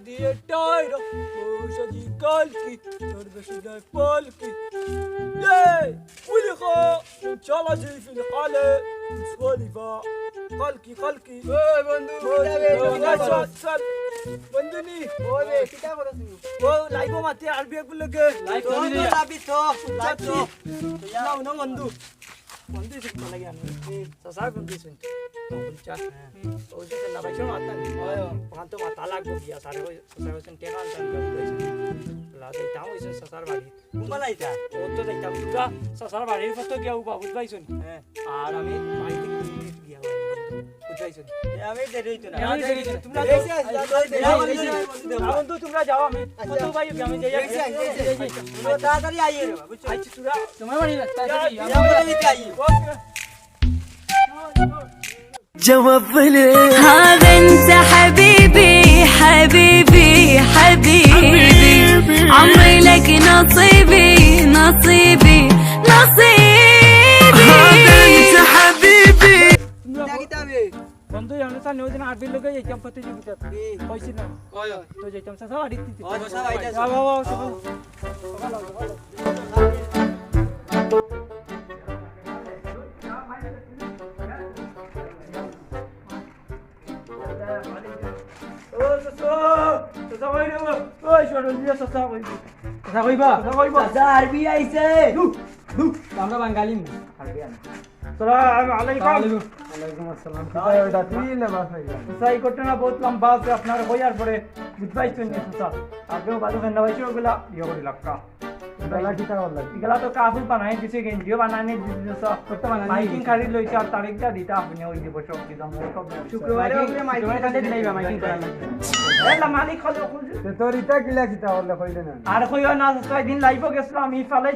দিয়ে টাইরা সাজি কালকি তোর বেশি নাই পালকি ولخا تشالجي في الحالة سواليفا قلقي قلقي بندني লাইভ মাতে আরবি একবার লাগে লাইভ তো নাও না বন্ধু বন্ধু শুনতে লাগে আমি সাসার বন্ধু শুনতে বলছা ওই যে না ভাই শোনো আতা ওখান তো মাথা লাগবে গিয়া সারে ওই সাসার হোসেন টেকা আনতাম লাদে তাও ওই সাসার বাড়ি কুমালাইতা ও তো দেখতাম পুরা সাসার বাড়ির ফটো গিয়া ও বাবুল ভাই শুন আর আমি মাইতে গিয়া বুঝাইছো আমি দেরি হইতো না তোমরা বন্ধু তোমরা যাও আমি ফটো ভাই আমি যাই তাড়াতাড়ি আইয়ে রে বুঝছো আচ্ছা তোরা তোমার বাড়ি না তাড়াতাড়ি আমি আইয়ে جواب لي هذا انت حبيبي حبيبي حبيبي عمري لك نصيبي نصيبي نصيبي هذا انت حبيبي বন্ধু আমরা সামনে ওই দিন আরবির লোকে যাইতাম প্রতিযোগিতা কইছি না তো যাইতাম সাসা বাড়ি দিতে আরবি আইছে আমরা বাঙালি সাই ঘটনা বহুত লম্বা আছে আপনার বইয়ার পরে বুঝবাইছেন আপনিও বাজু ফেন্না পাইছে ওগুলা ইয়ে করে লাক্কা এগুলা তো কাপড় বানাই দিছে গেঞ্জিও বানানি দিছে মাইকিং খালি লইছে আর তারিখটা দিতে আপনি ওই দিব সব দিতাম শুক্রবারে মাইকিং দিলাইবা মাইকিং করা এলা মালিক হলো তোর ইটা কিলা কিতা হলে কইলে না আর কইও না 6 দিন লাইভ গেছিলাম আমি ফালাই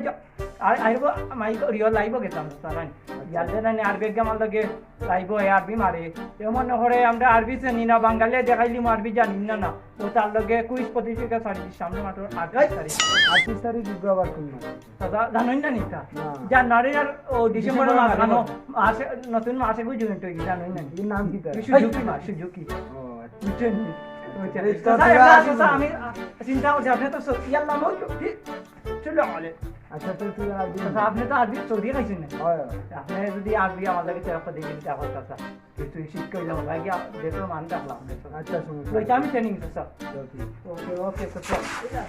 আর আইবো মাইক রিও লাইভ গেতাম সারান ইয়াদে না আরবি গেমাল লগে লাইভ এ আরবি মারে এমন করে আমরা আরবি জানি না বাঙালি দেখাইলি আরবি জানি না না ও তার লগে কুইজ প্রতিযোগিতা সামনে মাত্র 28 তারিখ 28 তারিখ বিজ্ঞাপন করলাম দাদা জানোই না নিতা জানুয়ারি আর ও ডিসেম্বরে লাগানো মাসে নতুন মাসে কই জয়েন্ট হই জানোই না এর নাম কি তার সুজুকি ও আচ্ছা আমি চিন্তা করছি আপনি তো ইয়াল্লাহ মো চলো আলে আচ্ছা তো তুই আরবি আপনি তো আরবি সৌদি খাইছেন না হয় আপনি যদি আরবি আমাদেরকে চেষ্টা দেখেন আমার কথা কিছু শিক্ষা হইলাম লাগে দেখো মান রাখলাম আচ্ছা শুনুন তো এটা আমি ট্রেনিং স্যার ওকে اوكي اوكي স্যার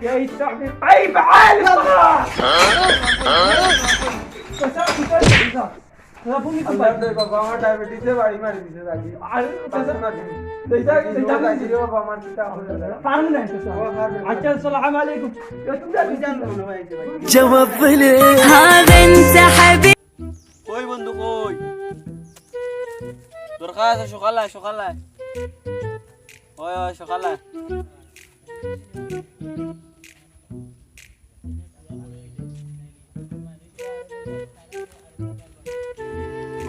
يا يستعمل طيب عالي বাবা আমার ডায়াবেটিসে বাড়ি মারি দিছে রাখি আর বাবা আমার কিতা হলো আচ্ছা আসসালামু আলাইকুম جواب لي هذا انت حبيبي কই বন্ধু কই দরকার আছে সকালে ওই সকালে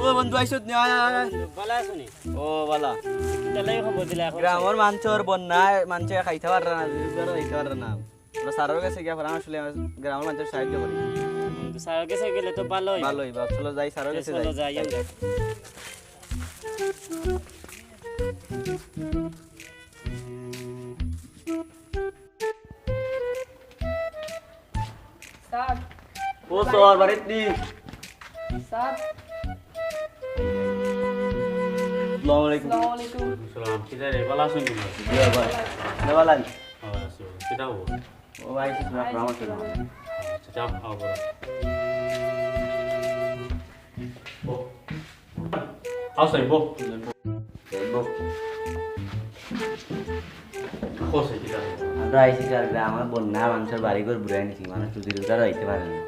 ও বন্ধু আইছত নি ভালো আছো নি ও বালা তাহলে খবর দিলা এখন গ্রামের মানুষের বন্যায় মানুষে খাইতে পারে না খাইতে পারে না আমরা সারের কাছে গিয়া পরামর্শ লই গ্রামের মানুষের সাহায্য করি স্যার কাছে গেলে তো ভালোই ভালোই বাপ চলো যাই সারের কাছে চলো যাই যাই আমরা স্যার ও তোর বাড়িত নি স্যার আসসালামু আলাইকুম আসসালামু আলাইকুম সালাম কিটা রে ভালো আছো নি জি ভাই নেওয়ালান আচ্ছা কিটা হবো ও ভাই তুমি পরামর্শ দাও আচ্ছা যাও খাও বড় আচ্ছা বো কোসে কিটা আমরা আইসি কার গ্রামের বন্যা মানুষের বাড়ি ঘর বুড়াই নিছি মানুষ চুদির উদার হইতে পারে না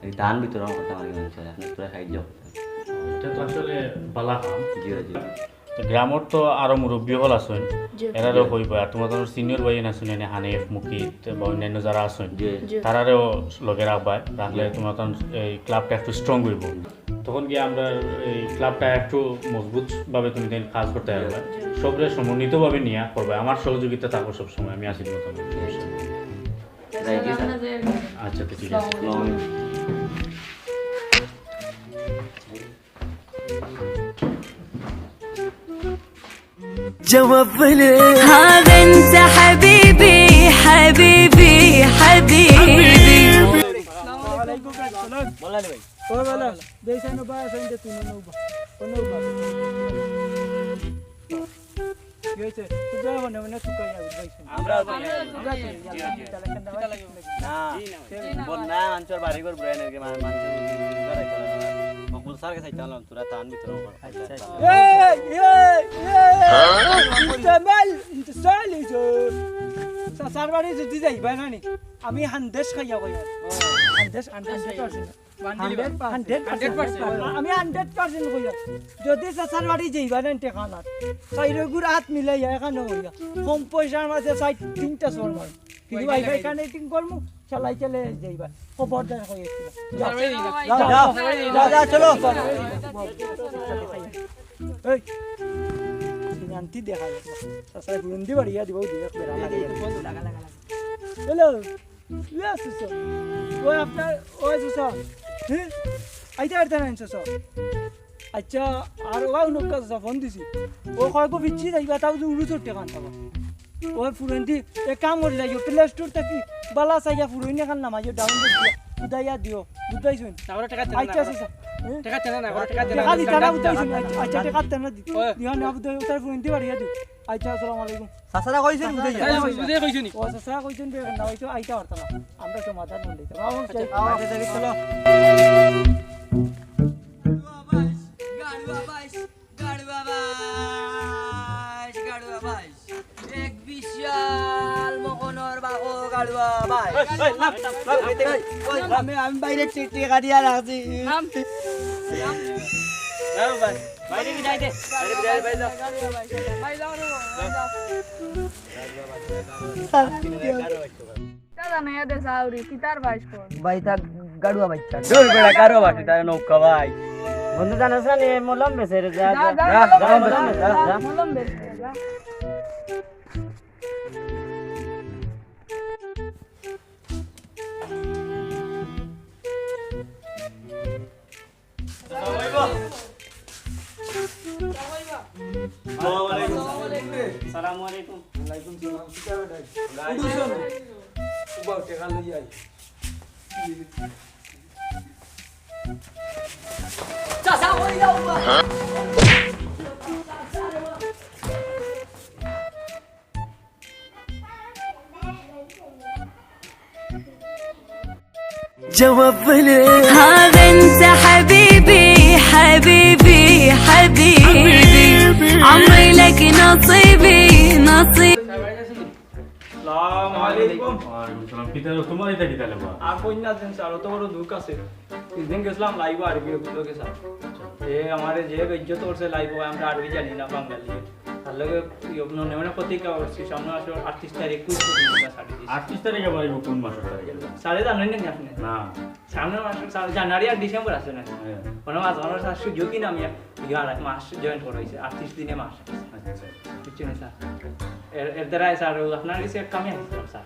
এই ধান বিতরণ করতে পারি মানুষের আপনি পুরো সাহায্য এটা তো আসলে বালা কাম জি জি তো গ্রামত তো আরো মুরব্বী হল আসুন এরারও কইবা আর তোমাদের সিনিয়র ভাই আসুন এনে হানিফ মুকিত বা অন্যান্য যারা আসুন তারারও লগে রাখবা রাখলে তোমার এই ক্লাবটা একটু স্ট্রং হইব তখন গিয়ে আমরা এই ক্লাবটা একটু মজবুতভাবে তুমি কাজ করতে পারবে সবরে সমন্বিতভাবে নিয়ে করবে আমার সহযোগিতা থাকবো সবসময় আমি আসি মতন আচ্ছা তো ঠিক আছে جوابني هذا انت حبيبي حبيبي حبيبي ওয়ালাইকুম আসসালাম বলালি ভাই ও বলা দেশানো বা আছেন তুই নৌবা নৌবা গেছে তুই যাও না তুই কই যাইছিস আমরা আমরা না বন্যা মানুষের বাড়ি ঘর বুড়াই নাকি মানুষের মকবুল স্যার কাছে চাইতাম তোরা তান ভিতর আচ্ছা ইন্টারমাল ইন্টারসালিজ সারবারে যদি যাইবা নানি আমি হান্দেশ খাইয়া কই হান্দেশ 100% আমি 100% কই যদি সারবারে যাইবা না টেকানা সাইরে গুড় হাত মিলাইয়া এখানে কইয়া কম পয়সার মাঝে সাই তিনটা সর মার কিন্তু ওয়াইফাই কানেক্টিং করমু চালাই চলে যাইবা খবরদার কই যা চলো এই সিনান্তি দেখা যাচ্ছে সাসাই বুন্দি বাড়িয়া দিব দিয়ে বেরা লাগা হ্যালো ইয়েস স্যার ওই আপনার ওই স্যার হ্যাঁ আইতে আইতে না স্যার আচ্ছা আর ওই নৌকা স্যার ফোন দিছি ও কয়গো বিচ্ছি যাইবা তাও যে উড়ু চট্টে কান পাবা ওই ফুরন্দি এক কাম করে যাইও প্লে স্টোর থেকে বালা সাইয়া ফুরইনে কান নামাইও ডাউনলোড দিয়া উদাইয়া দিও বুঝাইছুন আমরা টাকা দেন আচ্ছা স্যার টাকা দেন না আমরা টাকা দেন টাকা দি টাকা বুঝাইছুন আচ্ছা টাকা দেন না দি দিও না বুঝাই উতার ফুরন্দি বাড়িয়া দিও আচ্ছা আসসালামু আলাইকুম সাসারা কইছেন বুঝাইয়া বুঝে কইছনি ও স্যার কইছেন বে না হইতো আইতা পারতাম না আমরা সমাধান করে দিতাম চলো এক বিশাল মকনর বাগো গাড়ুয়া ভাই আমি বাইরে টিকা দিয়া রাখছি বাইরে কি যাইতে বাইরে যাও ভাই তা গাড়ুয়া বাচ্চা দূর বেড়া কারো বাকি তার নৌকা ভাই বন্ধু জানাস না মলম বেসে রে যা আসসালামু আলাইকুম ওয়ালাইকুম সালাম কিটা বেটা উড়ুছন উবাও টাকা লই আই جوابني هذا انت حبيبي حبيبي حبيبي عمري لك نصيبي نصيب আসসালামু আলাইকুম ওয়ালাইকুম সালাম পিতার তোমার এটা কি তাহলে বা আর কইনা দেন স্যার তো বড় দুঃখ আছে দিন গেছিলাম লাইভ আরবি লোকে স্যার এ আমারে যে ইজ্জত করছে লাইভ আমরা আরবি জানি না বাঙালি তার লগে মানে প্রতিজ্ঞা করছি সামনে আসো 38 তারিখ 21 সাড়ে 38 তারিখে বাড়িব কোন মাসের তারিখে সাড়ে জানেন না আপনি না সামনের মাসে জানুয়ারি আর ডিসেম্বর আছে না কোনো মাস আমার স্যার সুযোগই না আমি মাস জয়েন করাইছে 38 দিনে মাস আচ্ছা বুঝছেন স্যার এর দ্বারা স্যার আপনার কাছে একটা আমি আসছিলাম স্যার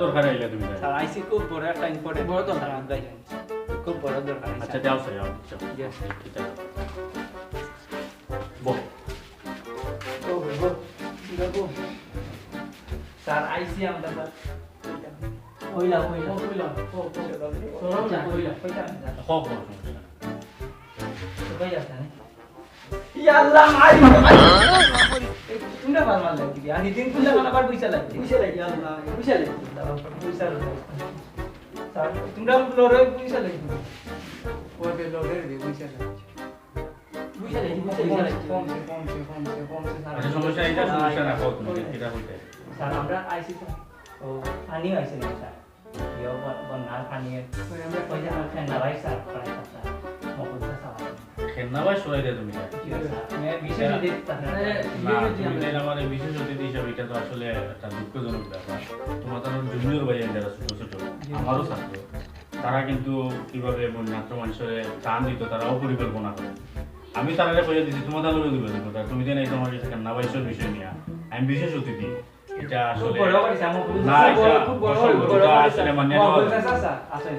দরকার হইলে তুমি তাই স্যার আইসি খুব বড় একটা ইম্পর্টেন্ট বড় দরকার খুব বড় দরকার আচ্ছা যাও স্যার যাও Yes. ঠিক আছে বল স্যার আইসি আমরা স্যার কইলা হোক ইয়াল্লাহ মাই তোমরা ভালো লাগি আর দিন কুলা কানা বার পয়সা লাগি আল্লাহ পয়সা লাগি স্যার তোমরা লরে পয়সা লাগি ওকে লরে রে পয়সা লাগি কম স্যার আচ্ছা সমস্যা এটা সমস্যা না হোক তুমি এটা হইতে স্যার আমরা আইসি স্যার ও পানি আইসি না স্যার ইয়ো বন্যার পানি আমরা পয়সা না ভাই স্যার পানি স্যার মকল স্যার কেনা ভাই সরাই দে তুমি বিশেষ দিতে আমার বিশেষ অতিথি হিসাবে এটা তো আসলে একটা দুঃখজনক ব্যাপার তোমার তার জুনিয়র ভাই যারা ছোট ছোট আমারও ছাত্র তারা কিন্তু কিভাবে বন্যাত্র মানুষের টান দিত তারাও পরিকল্পনা করে আমি তারা পয়সা দিচ্ছি তোমার তাহলে দিবে তুমি জানি তোমার কাছে কেনা ভাইসের বিষয় নিয়ে আমি বিশেষ অতিথি এটা আসলে না এটা আসলে মানে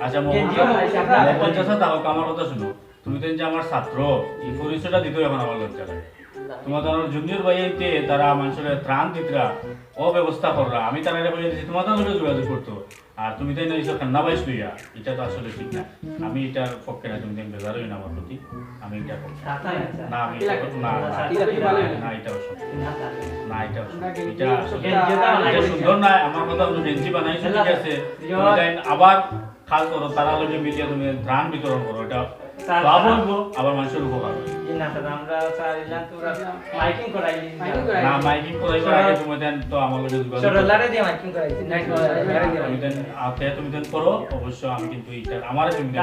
আচ্ছা পঞ্চাশ তাও আমার কথা শুনো তুমি তো যে আমার ছাত্র এই পরিচয়টা দিতেও এখন আমার লজ্জা লাগে তোমাদের জুনিয়র ভাইতে তারা মানুষের ত্রাণ দিতরা ও ব্যবস্থা কররা আমি তারা এটা বলে দিচ্ছি তোমাদের লোকের যোগাযোগ করতো আর তুমি তাই না এইসব খান্না পাইছ লইয়া এটা তো আসলে ঠিক না আমি এটার পক্ষে না তুমি বেজার হই না আমার প্রতি আমি এটা পক্ষে না আমি এটা না না এটা না এটা এটা এটা সুন্দর না আমার কথা তুমি বেঞ্চি বানাইছো ঠিক আছে তুমি তাই আবার খাল করো তারা লোকে মিলিয়ে তুমি ত্রাণ বিতরণ করো এটা লাভ হইব আবার মানুষের উপকার হবে না স্যার আমরা স্যার ইলান তো মাইকিং করাইলি না মাইকিং করাইবার আগে তুমি দেন তো আমার লগে যোগাযোগ সরলারে দিয়ে মাইকিং করাইছি না তুমি দেন আতে তুমি দেন করো অবশ্য আমি কিন্তু এটা আমারে তুমি দেন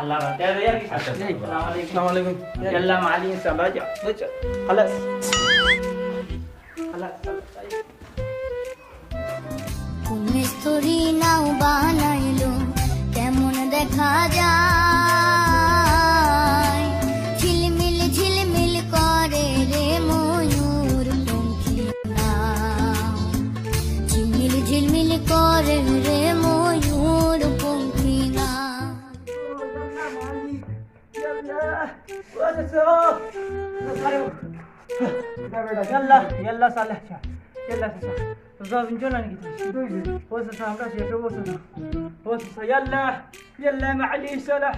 আল্লাহ রাতে আর কি আসসালামু আলাইকুম আল্লাহ মালি সাবাজা বুঝছো خلاص خلاص মিস্ত্রি নাও বানাইলো কেমন দেখা যায় ঝিলমিল ঝিলমিল করে রে ময়ূর পঙ্খী নাও ঝিলমিল ঝিলমিল করে রে ময়ূর পঙ্খী নাও يلا يلا صالح يلا صالح بنجونا نقدر بص صالح بص بص يلا يلا معلي صالح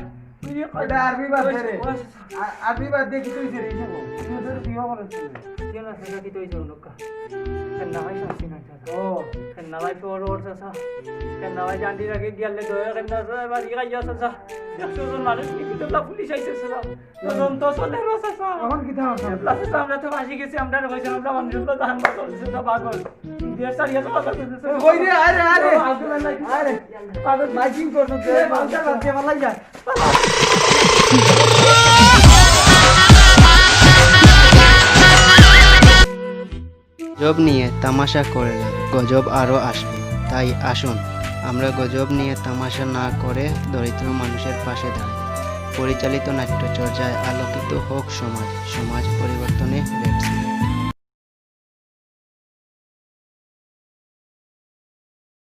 এটা আরবি বাদ রে আরবি বাদ দিয়ে কি তুই রে যাবো তুই বিয়া করে يلا صالح কি তুই যাও নকা কেন ভাই শান্তি না ও কেন ভাই ফোর ওর সাসা কেন ভাই জানতি রাখে গেলে দয়া কেন সাসা বাড়ি গাইয়া সাসা একশো জন মানুষ কি তো লা পুলিশ আইছে সাসা তখন তো চলে সাসা এখন কি দাও প্লাস আমরা তো ফাঁসি গেছি আমরা কইছি আমরা মানুষগুলো জাহান পাগল সেটা পাগল দেশ ছাড়িয়ে তো পাগল কই রে আরে আরে আরে পাগল মাইকিং করছো তে মালটা রাতে মালাই যা গজব নিয়ে তামাশা করলে গজব আরও আসবে, তাই আসুন আমরা গজব নিয়ে তামাশা না করে দরিদ্র মানুষের পাশে দাঁড়াই। পরিচালিত নাট্যচর্চায় আলোকিত হোক সমাজ, সমাজ পরিবর্তনে লেটস